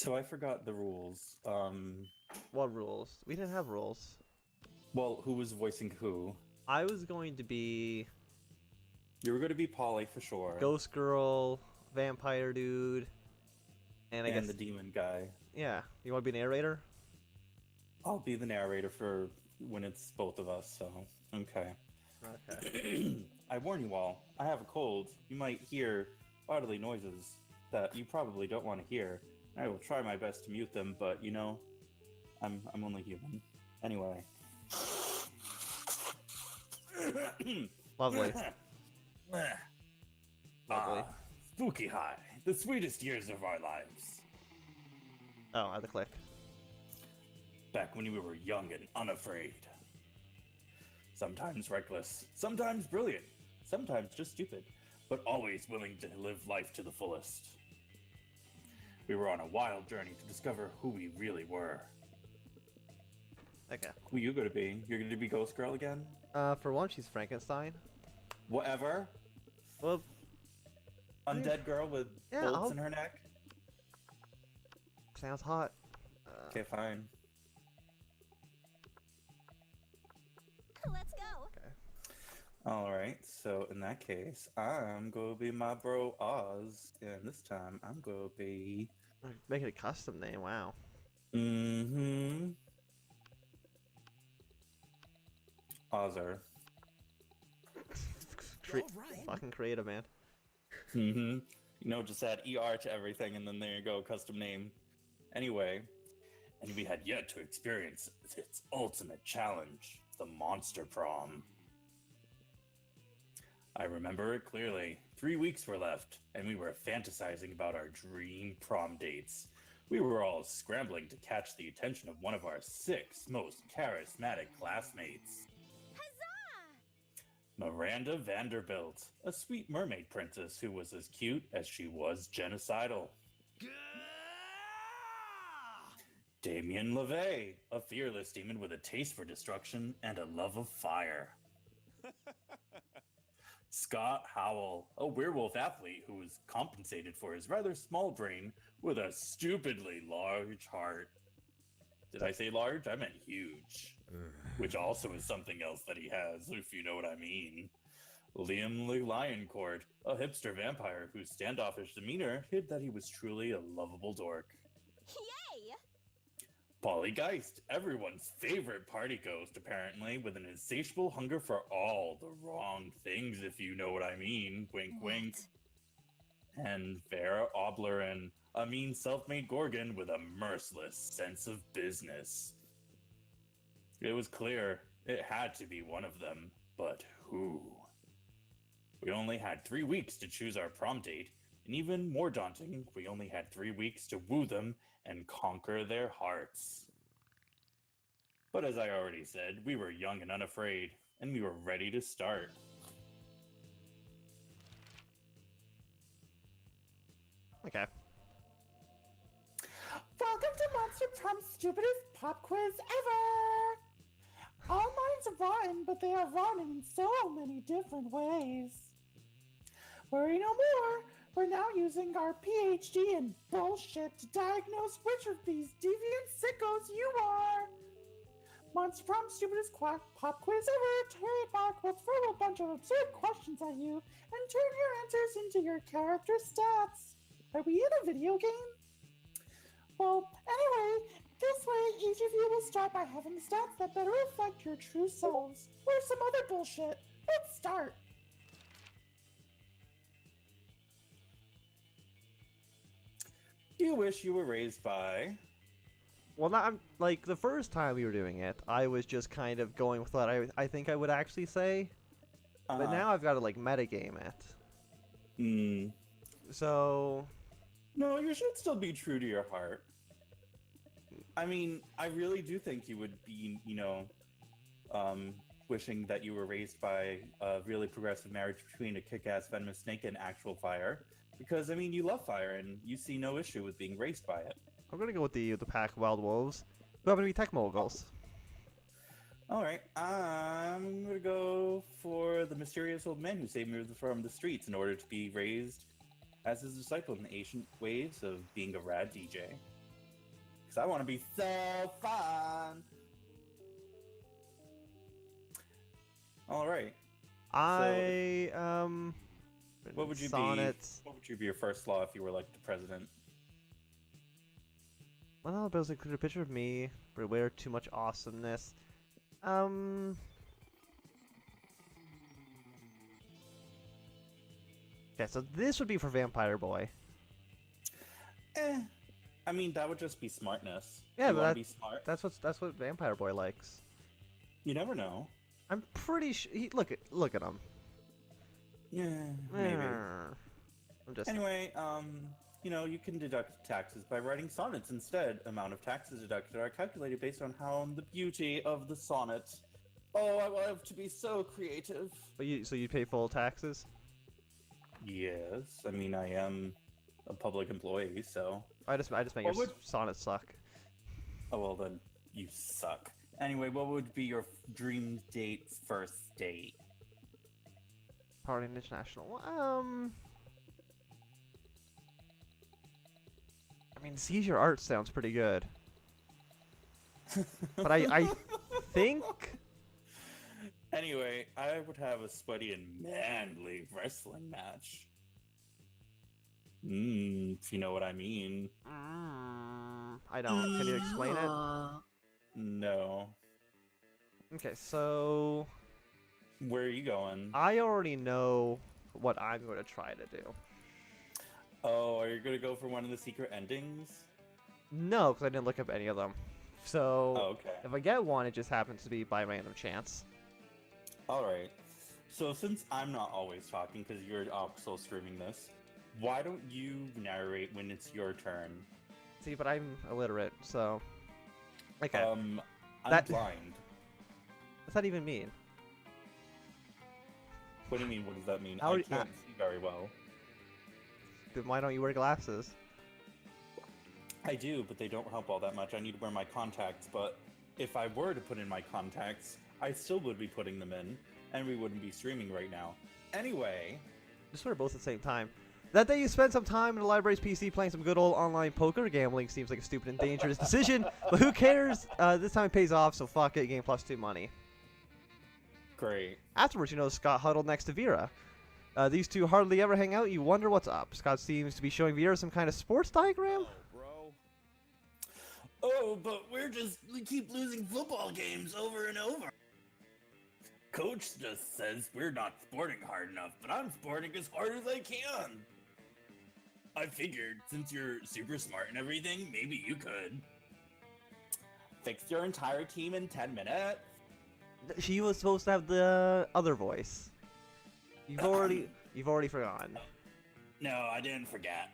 So I forgot the rules. What rules? We didn't have rules. Well, who was voicing who? I was going to be You were going to be Polly for sure. Ghost Girl, Vampire Dude, and I guess the demon guy. yeah. You want to be narrator? I'll be the narrator for when it's both of us, so okay. Okay. I warn you all, I have a cold. You might hear bodily noises that you probably don't want to hear. I will try my best to mute them, but you know, I'm only human. Anyway. Lovely. Lovely. Spooky High, the sweetest years of our lives. Oh, I had to click. Back when we were young and unafraid. Sometimes reckless, sometimes brilliant, sometimes just stupid, but always willing to live life to the fullest. We were on a wild journey to discover who we really were. Okay. Who you gonna be? You're gonna be Ghost Girl again? For one, she's Frankenstein. Whatever. Well, Undead girl with bolts in her neck? sounds hot. Okay, fine. Let's go. Okay. Alright, so in that case, I'm gonna be my bro Oz, and this time I'm gonna be... Make it a custom name. Wow. Mm-hmm. Ozzer. Fucking creative, man. Mm-hmm. You know, just add ER to everything, and then there you go, custom name. Anyway, and we had yet to experience its ultimate challenge, the Monster Prom. I remember it clearly. 3 weeks were left, and we were fantasizing about our dream prom dates. We were all scrambling to catch the attention of one of our 6 most charismatic classmates. Miranda Vanderbilt, a sweet mermaid princess who was as cute as she was genocidal. Damien LeVay, a fearless demon with a taste for destruction and a love of fire. Scott Howell, a werewolf athlete who was compensated for his rather small brain with a stupidly large heart. Did I say large? I meant huge. Which also is something else that he has, if you know what I mean. Liam Lioncourt, a hipster vampire whose standoffish demeanor hid that he was truly a lovable dork. Yay! Polly Geist, everyone's favorite party ghost, apparently, with an insatiable hunger for all the wrong things, if you know what I mean. Wink, wink. And Vera Oblerin, a mean self-made Gorgon with a merciless sense of business. It was clear it had to be one of them, but who? We only had 3 weeks to choose our prom date, and even more daunting, we only had 3 weeks to woo them and conquer their hearts. But as I already said, we were young and unafraid, and we were ready to start. Okay. Welcome to Monster Prom's stupidest pop quiz ever! All minds are rotten, but they are rotten in so many different ways. Worry no more, we're now using our PhD in bullshit to diagnose which of these deviant sickos you are. Monster Prom's stupidest pop quiz ever. Trademark will throw a bunch of absurd questions at you and turn your answers into your character stats. Are we in a video game? Well, anyway, this way each of you will start by having stats that better reflect your true selves, or some other bullshit. Let's start. You wish you were raised by... Well, not like the first time we were doing it, I was just kind of going with what I think I would actually say. But now I've got to like metagame it. So... No, you should still be true to your heart. I mean, I really do think you would be, you know, wishing that you were raised by a really progressive marriage between a kick-ass venomous snake and actual fire. Because, I mean, you love fire, and you see no issue with being raised by it. I'm gonna go with the pack of wild wolves. Who happen to be tech moguls. Alright, I'm gonna go for the mysterious old man who saved me from the streets in order to be raised as his disciple in the ancient ways of being a rad DJ. Because I want to be so fun. All right. What would you Sonnets. be? What would be your first law if you were like the president? Well, but it was include a picture of me. Beware too much awesomeness. Okay, so this would be for Vampire Boy. I mean, that would just be smartness. Yeah, you but want to be smart. that's what Vampire Boy likes. You never know. I'm pretty sure. Look at him. Yeah, maybe. I'm just. Anyway, you know, you can deduct taxes by writing sonnets instead. Amount of taxes deducted are calculated based on how the beauty of the sonnet. Oh, I love to be so creative. But so you pay full taxes? Yes, I mean I am a public employee, so. I just make your sonnets suck. Oh well, then you suck. Anyway, what would be your dream date first date? Party International. I mean, Seizure Art sounds pretty good. But I think... Anyway, I would have a sweaty and manly wrestling match. If you know what I mean. I don't. Can you explain it? No. Okay, so... Where are you going? I already know what I'm going to try to do. Oh, are you going to go for one of the secret endings? No, because I didn't look up any of them. So, okay. If I get one, it just happens to be by random chance. Alright. So since I'm not always talking, because you're also streaming this, why don't you narrate when it's your turn? See, but I'm illiterate, so... Okay. I'm blind. What's that even mean? What do you mean, what does that mean? How I can't see very well. Then why don't you wear glasses? I do, but they don't help all that much. I need to wear my contacts, but if I were to put in my contacts, I still would be putting them in, and we wouldn't be streaming right now. Anyway... Just wear both at the same time. That day you spent some time in the library's PC playing some good old online poker. Gambling seems like a stupid and dangerous decision, but who cares? This time it pays off, so fuck it, gain +2 money. Great. Afterwards, you know Scott huddled next to Vera. These two hardly ever hang out. You wonder what's up. Scott seems to be showing Vera some kind of sports diagram. Oh, but we keep losing football games over and over. Coach just says we're not sporting hard enough, but I'm sporting as hard as I can. I figured, since you're super smart and everything, maybe you could. Fix your entire team in 10 minutes? She was supposed to have the other voice. You've already forgotten. No, I didn't forget.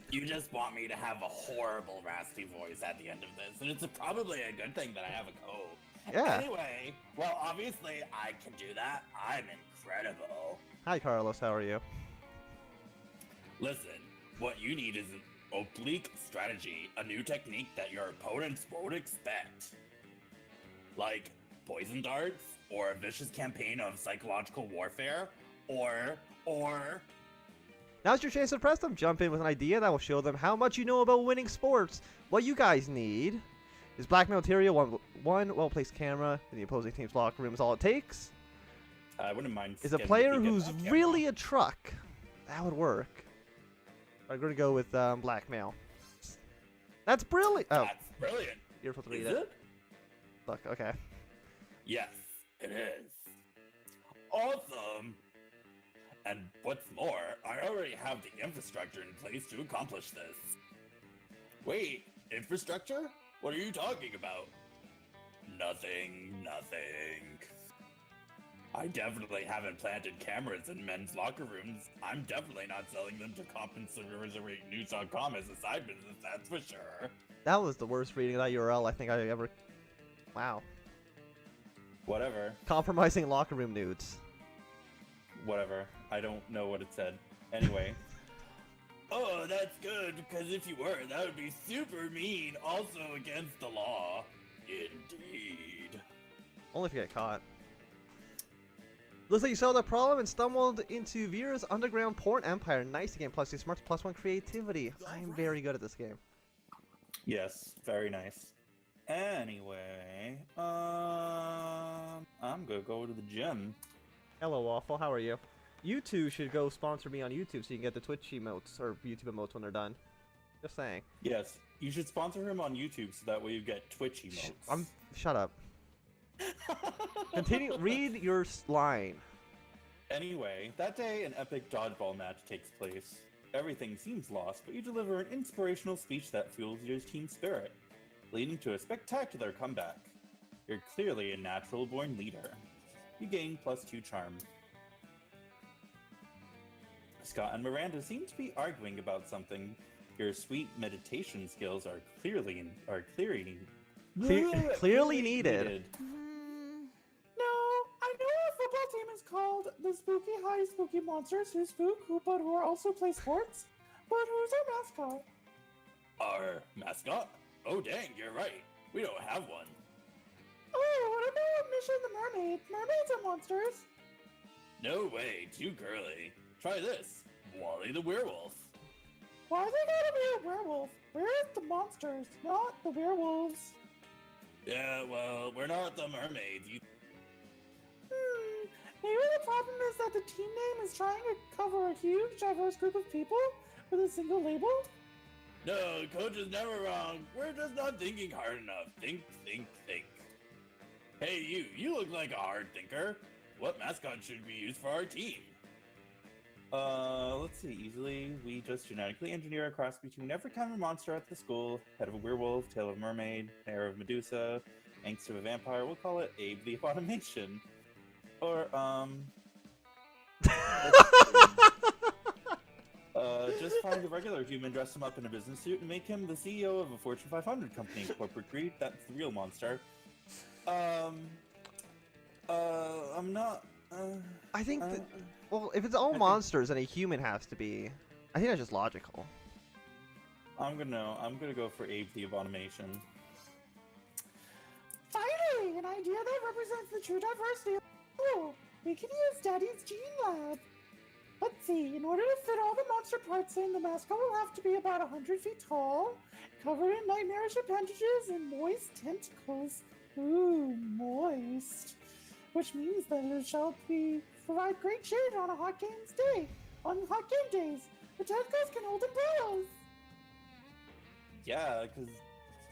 You just want me to have a horrible raspy voice at the end of this, and it's probably a good thing that I have a cold. Yeah. Anyway, well, obviously I can do that. I'm incredible. Hi, Carlos. How are you? Listen, what you need is an oblique strategy, a new technique that your opponents won't expect. Like poison darts, or a vicious campaign of psychological warfare, or... Now's your chance to impress them. Jump in with an idea that will show them how much you know about winning sports. What you guys need is blackmail material, one well-placed camera in the opposing team's locker room is all it takes. I wouldn't mind. Is a player who's really a truck. That would work. I'm going to go with blackmail. That's brilliant. Oh, that's brilliant. You're supposed to read Is it? Look, okay. Yes, it is. Awesome. And what's more, I already have the infrastructure in place to accomplish this. Wait, infrastructure? What are you talking about? Nothing. I definitely haven't planted cameras in men's locker rooms. I'm definitely not selling them to compensatory.news.com as a side business, that's for sure. That was the worst reading of that URL I think I ever... Wow. Whatever. Compromising locker room nudes. Whatever. I don't know what it said. Anyway. Oh, that's good, because if you were, that would be super mean, also against the law. Indeed. Only if you get caught. Looks like you solved the problem and stumbled into Vera's underground porn empire. Nice game, +2 smarts, +1 creativity. I am very good at this game. Yes, very nice. Anyway, I'm gonna go to the gym. Hello, Waffle. How are you? You two should go sponsor me on YouTube so you can get the Twitch emotes or YouTube emotes when they're done. Just saying. Yes, you should sponsor him on YouTube so that way you get Twitch emotes. Shut up. Continue. Read your line. Anyway, that day an epic dodgeball match takes place. Everything seems lost, but you deliver an inspirational speech that fuels your team spirit, leading to a spectacular comeback. You're clearly a natural-born leader. You gain +2 charm. Scott and Miranda seem to be arguing about something. Your sweet meditation skills are clearly needed. No, I know our football team is called the Spooky High Spooky Monsters who spook, but who also play sports. But who's our mascot? Our mascot? Oh dang, you're right. We don't have one. Oh, what about Mission the Mermaid? Mermaids are monsters. No way, too girly. Try this. Wally the werewolf. Why they gotta be a werewolf? We're the monsters, not the werewolves. Yeah, well, we're not the mermaids. Maybe the problem is that the team name is trying to cover a huge, diverse group of people with a single label? No, coach is never wrong. We're just not thinking hard enough. Think. Hey, you look like a hard thinker. What mascot should we use for our team? Let's see, easily. We just genetically engineer a cross between every kind of monster at the school. Head of a werewolf, tail of a mermaid, hair of Medusa, angst of a vampire. We'll call it Abe the Automation. Or, just find a regular human, dress him up in a business suit, and make him the CEO of a Fortune 500 company. Corporate greed, that's the real monster. I'm not, I think that, well, if it's all monsters, then a human has to be. I think that's just logical. I'm gonna go for Abe the Abomination. Finally, an idea that represents the true diversity of school. We can use Daddy's Gene Lab. Let's see, in order to fit all the monster parts in, the mascot will have to be about 100 feet tall, covered in nightmarish appendages and moist tentacles. Ooh, moist. Which means that it shall provide great shade on hot game days. The tentacles can hold umbrellas. Yeah, because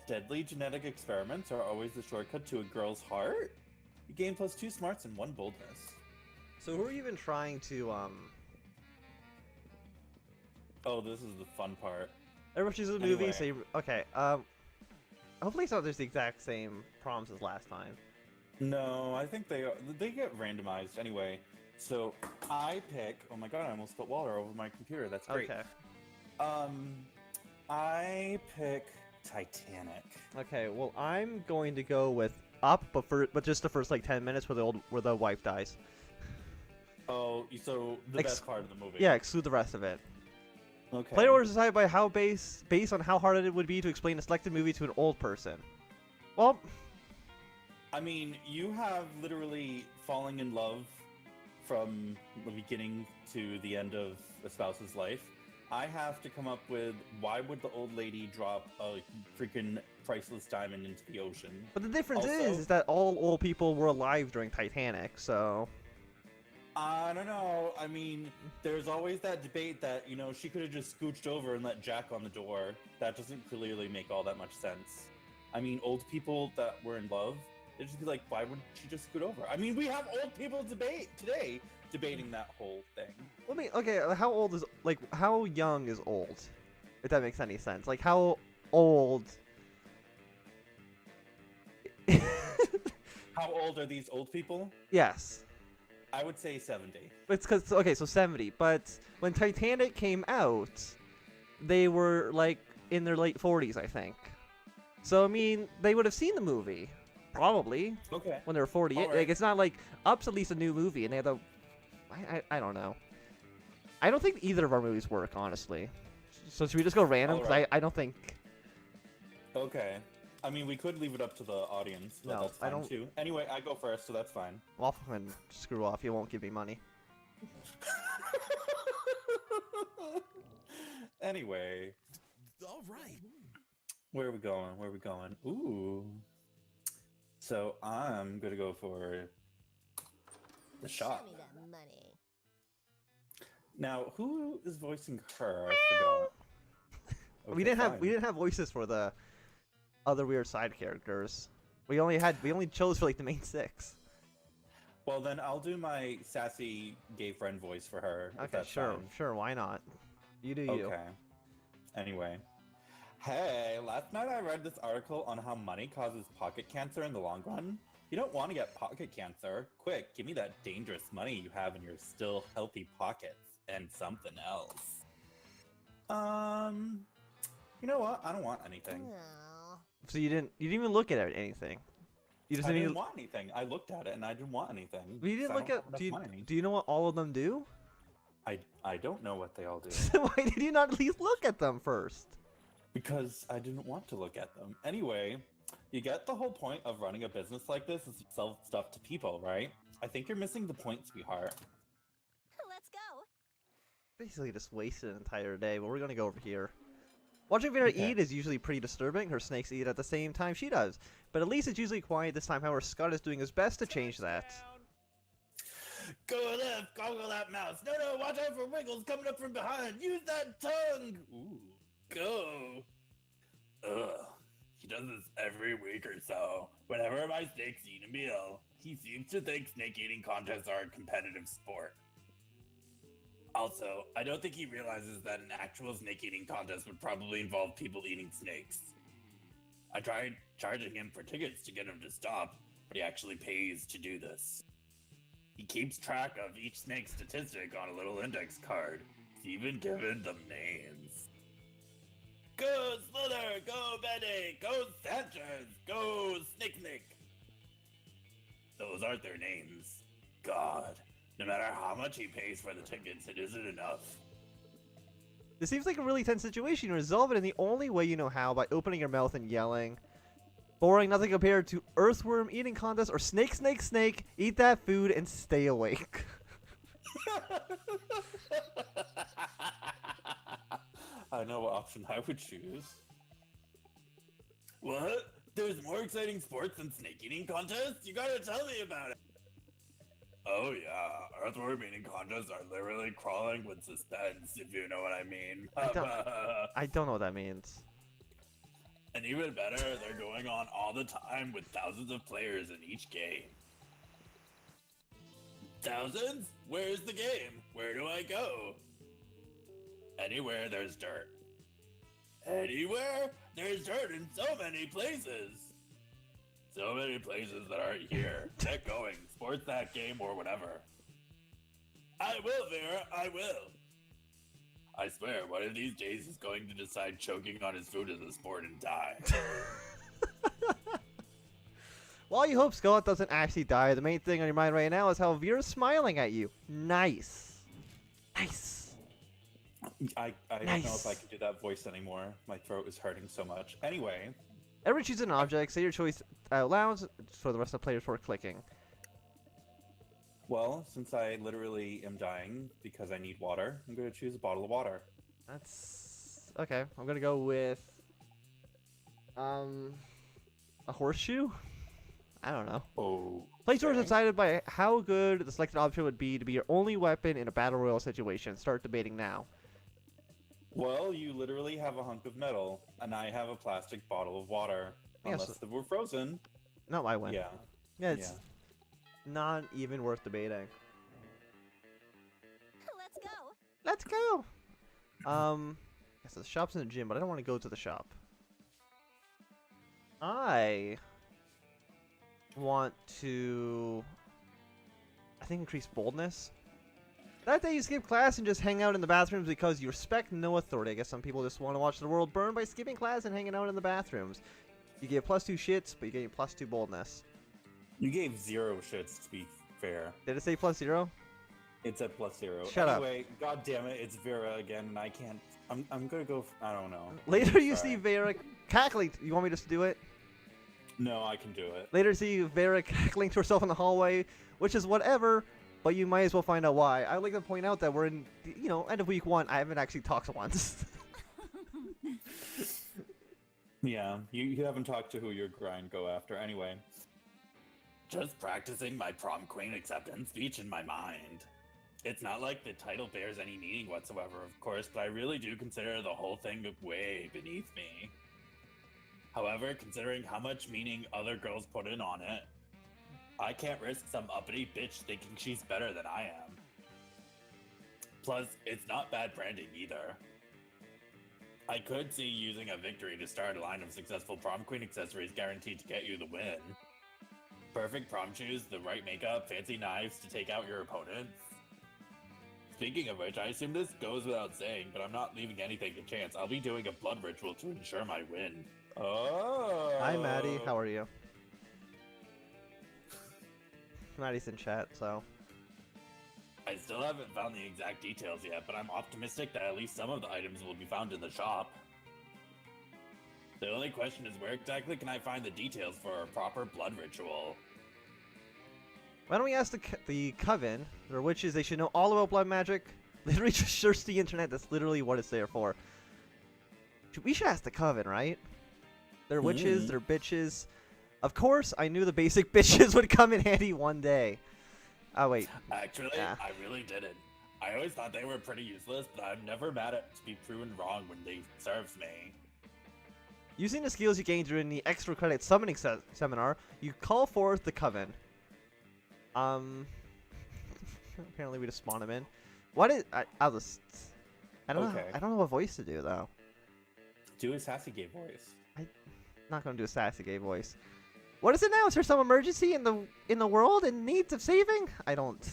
deadly genetic experiments are always the shortcut to a girl's heart. You gain +2 smarts and 1 boldness. So who are you even trying to, Oh, this is the fun part. Everyone chooses a movie, so you, okay, hopefully it's not just the exact same prompts as last time. No, I think they get randomized anyway. So I pick. Oh my god! I almost spilled water over my computer. That's great. Okay. I pick Titanic. Okay. Well, I'm going to go with Up, but just the first like 10 minutes where the wife dies. Oh, so the best part of the movie. Yeah, exclude the rest of it. Okay. Play orders decided by how based on how hard it would be to explain a selected movie to an old person. Well, I mean, you have literally falling in love from the beginning to the end of a spouse's life. I have to come up with why would the old lady drop a freaking priceless diamond into the ocean? but the difference Also, is that all old people were alive during Titanic, so. I don't know. I mean, there's always that debate that, you know, she could have just scooched over and let Jack on the door. That doesn't clearly make all that much sense. I mean, old people that were in love, they'd just be like, why wouldn't she just scoot over? I mean, we have old people debating that whole thing. Let me, okay, how young is old? If that makes any sense. Like, how old? How old are these old people? Yes. I would say 70. It's because, okay, so 70. But when Titanic came out, they were, like, in their late 40s, I think. So, I mean, they would have seen the movie. Probably. Okay. When they were 48. Right. Like, it's not like Up's at least a new movie, and they have the... I don't know. I don't think either of our movies work, honestly. So should we just go random? Because Right. I don't think... Okay. I mean, we could leave it up to the audience, but No, that's I fine don't- too. Anyway, I go first, so that's fine. Well, and screw off. You won't give me money. Anyway. All right. Where are we going? Where are we going? Ooh. So I'm gonna go for the shop. Show me that money. Now, who is voicing her? I forgot. We Okay, didn't have voices for the other weird side characters. We only chose for like the main 6. Well, then I'll do my sassy gay friend voice for her. If Okay, that's sure, fine. sure, why not? You do you. Okay. Anyway. Hey, last night I read this article on how money causes pocket cancer in the long run. You don't want to get pocket cancer. Quick, give me that dangerous money you have in your still healthy pockets. And something else. You know what? I don't want anything. Oh. So you didn't even look at anything. You just I didn't didn't even, want anything. I looked at it and I didn't want anything. you didn't 'cause I look don't at. have enough money. Do you know what all of them do? I don't know what they all do. Why did you not at least look at them first? Because I didn't want to look at them. Anyway, you get the whole point of running a business like this is to sell stuff to people, right? I think you're missing the point, sweetheart. Let's go. Basically just wasted an entire day, but we're gonna go over here. Watching Vera Okay. eat is usually pretty disturbing. Her snakes eat at the same time she does. But at least it's usually quiet this time. However, Scott is doing his best to change that. Go left, goggle that mouse. No, watch out for wiggles coming up from behind. Use that tongue. Ooh, go. Ugh. He does this every week or so. Whenever my snakes eat a meal, he seems to think snake eating contests are a competitive sport. Also, I don't think he realizes that an actual snake eating contest would probably involve people eating snakes. I tried charging him for tickets to get him to stop, but he actually pays to do this. He keeps track of each snake statistic on a little index card. He's even given them names. Go Slither! Go Betty! Go Sanchez! Go Snake! Those aren't their names. God, no matter how much he pays for the tickets, it isn't enough. This seems like a really tense situation. You resolve it in the only way you know how, by opening your mouth and yelling. Boring, nothing compared to earthworm eating contest or snake, eat that food and stay awake. I know what option I would choose. What? There's more exciting sports than snake eating contests? You gotta tell me about it. Oh yeah, earthworm eating contests are literally crawling with suspense, if you know what I mean. I don't know what that means. And even better, they're going on all the time with thousands of players in each game. Thousands? Where's the game? Where do I go? Anywhere there's dirt. Anywhere? There's dirt in so many places. So many places that aren't here. Get going. Sports that game or whatever. I will, Vera. I will. I swear, one of these days he's going to decide choking on his food is a sport and die. While you hope Scott doesn't actually die, the main thing on your mind right now is how Vera's smiling at you. Nice. Nice. I don't know if I can do that voice anymore. My throat is hurting so much. Anyway. Ever choose an object, say your choice out loud for the rest of the players before clicking. Well, since I literally am dying because I need water, I'm going to choose a bottle of water. That's... okay. I'm going to go with... a horseshoe? I don't know. Oh. Players are decided by how good the selected option would be to be your only weapon in a battle royale situation. Start debating now. Well, you literally have a hunk of metal, and I have a plastic bottle of water. Yes. Unless we're frozen. No, I win. Yeah. Yeah, it's not even worth debating. Let's go. Let's go! Yes, the shop's in the gym, but I don't want to go to the shop. I want to... I think increase boldness. That day you skip class and just hang out in the bathrooms because you respect no authority. I guess some people just want to watch the world burn by skipping class and hanging out in the bathrooms. You get +2 shits, but you get +2 boldness. You gave 0 shits, to be fair. Did it say +0? It said +0. Shut up. Anyway, god damn it, it's Vera again, and I can't... I'm gonna go... I don't know. Later you Sorry. see Vera cackling. You want me just to do it? No, I can do it. Later see Vera cackling to herself in the hallway, which is whatever, but you might as well find out why. I'd like to point out that we're in, end of week 1. I haven't actually talked once. Yeah, you haven't talked to who your grind go after. Anyway. Just practicing my prom queen acceptance speech in my mind. It's not like the title bears any meaning whatsoever, of course, but I really do consider the whole thing way beneath me. However, considering how much meaning other girls put in on it, I can't risk some uppity bitch thinking she's better than I am. Plus, it's not bad branding either. I could see using a victory to start a line of successful prom queen accessories guaranteed to get you the win. Perfect prom shoes, the right makeup, fancy knives to take out your opponents. Speaking of which, I assume this goes without saying, but I'm not leaving anything to chance. I'll be doing a blood ritual to ensure my win. Oh. Hi, Maddie. How are you? Maddie's in chat, so. I still haven't found the exact details yet, but I'm optimistic that at least some of the items will be found in the shop. The only question is, where exactly can I find the details for a proper blood ritual? Why don't we ask the coven, or witches? They should know all about blood magic. Literally just search the internet. That's literally what it's there for. We should ask the coven, right? They're witches, they're bitches. Of course, I knew the basic bitches would come in handy one day. Oh, wait. Actually, I really didn't. I always thought they were pretty useless, but I'm never mad at to be proven wrong when they serves me. Using the skills you gained during the extra credit summoning seminar, you call forth the coven. Apparently we just spawn him in. What is? I'll just. I don't know. I don't know what voice to do though. Do a sassy gay voice. I'm not gonna do a sassy gay voice. What is it now? Is there some emergency in the world in need of saving? I don't.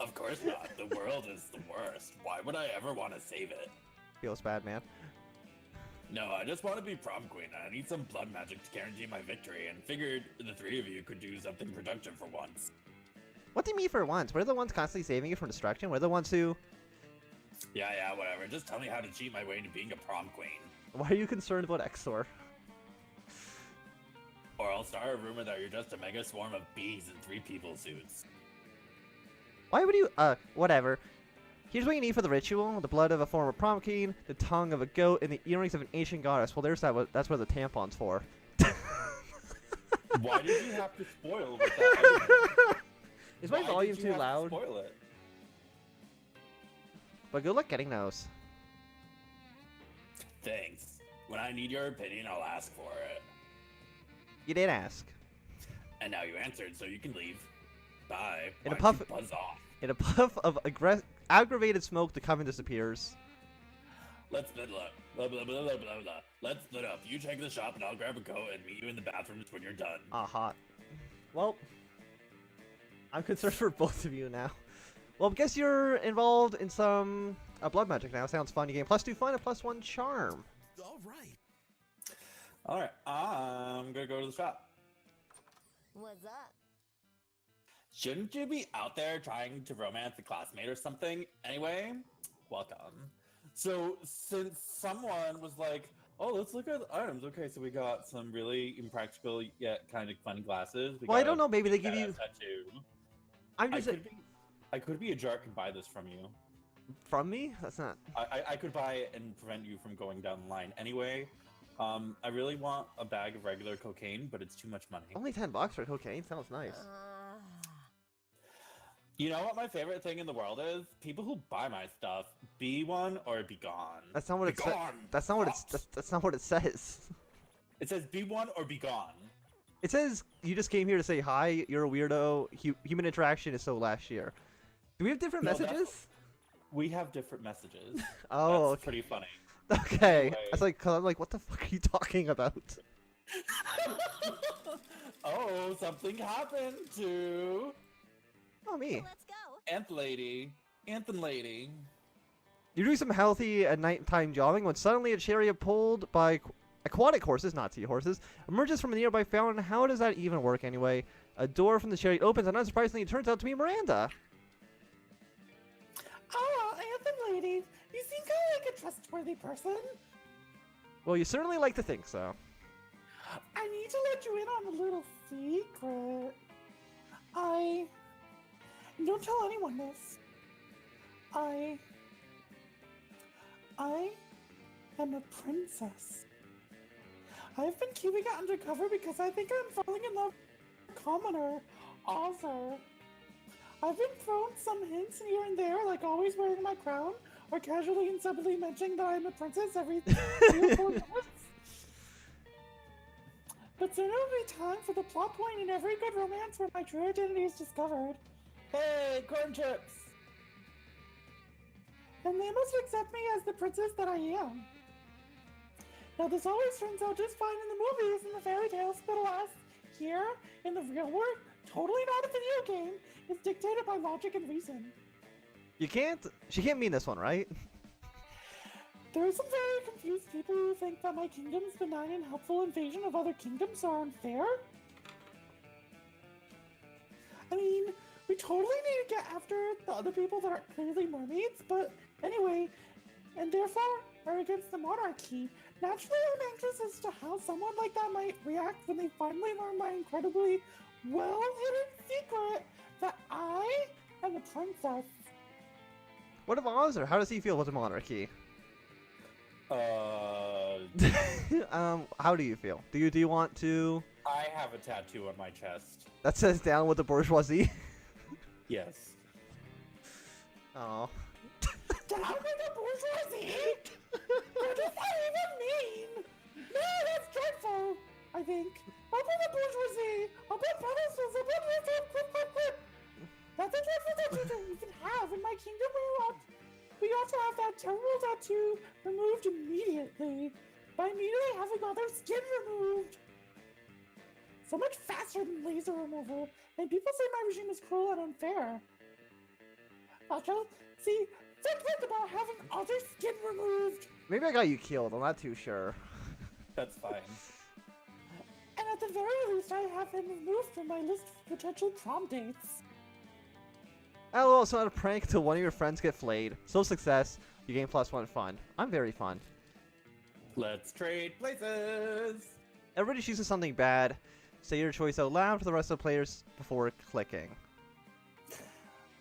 Of course not. The world is the worst. Why would I ever want to save it? Feels bad, man. No, I just want to be prom queen. I need some blood magic to guarantee my victory, and figured the three of you could do something productive for once. What do you mean for once? We're the ones constantly saving you from destruction. We're the ones who. Yeah, whatever. Just tell me how to cheat my way into being a prom queen. Why are you concerned about Exor? Or I'll start a rumor that you're just a mega swarm of bees in 3 people suits. Why would you? Whatever. Here's what you need for the ritual: the blood of a former prom queen, the tongue of a goat, and the earrings of an ancient goddess. Well, there's that. That's what the tampon's for. Why did you have to spoil with that? Is my volume too loud? Spoil it. But good luck getting those. Thanks. When I need your opinion, I'll ask for it. You did ask. And now you answered, so you can leave. Bye. In a Why puff. don't you buzz off. In a puff of aggravated smoke, the coven disappears. Let's split up. Blah, blah, blah, blah, blah, blah. Let's split up. You check the shop and I'll grab a coat and meet you in the bathrooms when you're done. Ah, hot. Well, I'm concerned for both of you now. Well, I guess you're involved in some blood magic now. Sounds fun. You gain +2 fun and +1 charm. Alright, I'm gonna go to the shop. What's up? Shouldn't you be out there trying to romance a classmate or something? Anyway, welcome. So, since someone was like, oh, let's look at the items. Okay, so we got some really impractical yet kind of fun glasses. Well, I don't know. Maybe they give you. Tattoo. I'm just. I could be a jerk and buy this from you. From me? That's not. I could buy it and prevent you from going down the line. Anyway, I really want a bag of regular cocaine, but it's too much money. Only $10 for cocaine? Sounds nice. You know what my favorite thing in the world is? People who buy my stuff. Be one or be gone. That's not what it says. That's not what it's. That's not what it says. It says be one or be gone. It says you just came here to say hi. You're a weirdo. Human interaction is so last year. Do we have different messages? We have different messages. Oh, that's pretty funny. Okay. Anyway. I was like, cause I'm like, what the fuck are you talking about? Oh, something happened to. Oh, me. Let's go. Anthem lady. You're doing some healthy nighttime jogging when suddenly a chariot pulled by aquatic horses, not seahorses, emerges from a nearby fountain. How does that even work anyway? A door from the chariot opens, and unsurprisingly, it turns out to be Miranda. Ah, Anthem lady, you seem kind of like a trustworthy person. Well, you certainly like to think so. I need to let you in on a little secret. Don't tell anyone this. I am a princess. I've been keeping it undercover because I think I'm falling in love with a commoner, Exor. I've been thrown some hints here and there, like always wearing my crown, or casually and subtly mentioning that I'm a princess every 3 or 4 minutes. But soon it'll be time for the plot point in every good romance where my true identity is discovered. Hey, corn chips! And they must accept me as the princess that I am. Now this always turns out just fine in the movies and the fairy tales, but alas, here, in the real world, totally not a video game, it's dictated by logic and reason. She can't mean this one, right? There are some very confused people who think that my kingdom's benign and helpful invasion of other kingdoms are unfair. I mean, we totally need to get after the other people that are clearly mermaids, but anyway, and therefore are against the monarchy. Naturally, I'm anxious as to how someone like that might react when they finally learn my incredibly well-hidden secret that I am a princess. What of Exor? How does he feel about the monarchy? How do you feel? Do you want to? I have a tattoo on my chest. That says down with the bourgeoisie. Yes. Oh. Down with the bourgeoisie? What does that even mean? No, that's dreadful, I think. Up with the bourgeoisie! Up with pedestals! Up with quip! That's a dreadful tattoo to even have. In my kingdom, we ought to have that terrible tattoo removed immediately. By immediately having all their skin removed. So much faster than laser removal. And people say my regime is cruel and unfair. Also, see, think about having all their skin removed. Maybe I got you killed. I'm not too sure. That's fine. And at the very least, I have him removed from my list of potential prom dates. LOL, it's not a prank till one of your friends get flayed. So success, you gain +1 fun. I'm very fun. Let's trade places! Everybody chooses something bad. Say your choice out loud to the rest of the players before clicking.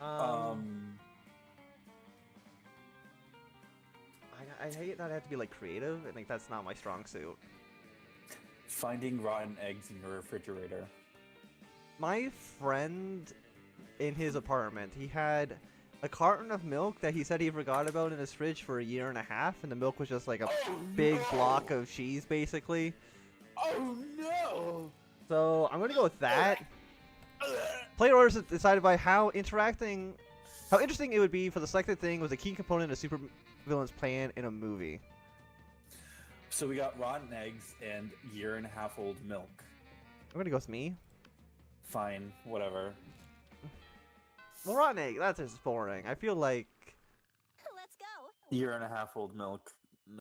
I hate that I have to be like creative. I think that's not my strong suit. Finding rotten eggs in your refrigerator. My friend in his apartment, he had a carton of milk that he said he forgot about in his fridge for 1.5 years, and the milk was just like a big block of cheese, basically. Oh no! So I'm gonna go with that. Player orders is decided by how interesting it would be for the selected thing was a key component of supervillain's plan in a movie. So we got rotten eggs and 1.5-year-old milk. I'm gonna go with me. Fine, whatever. Well, rotten egg, that's just boring. I feel like... Let's go. 1.5-year-old milk.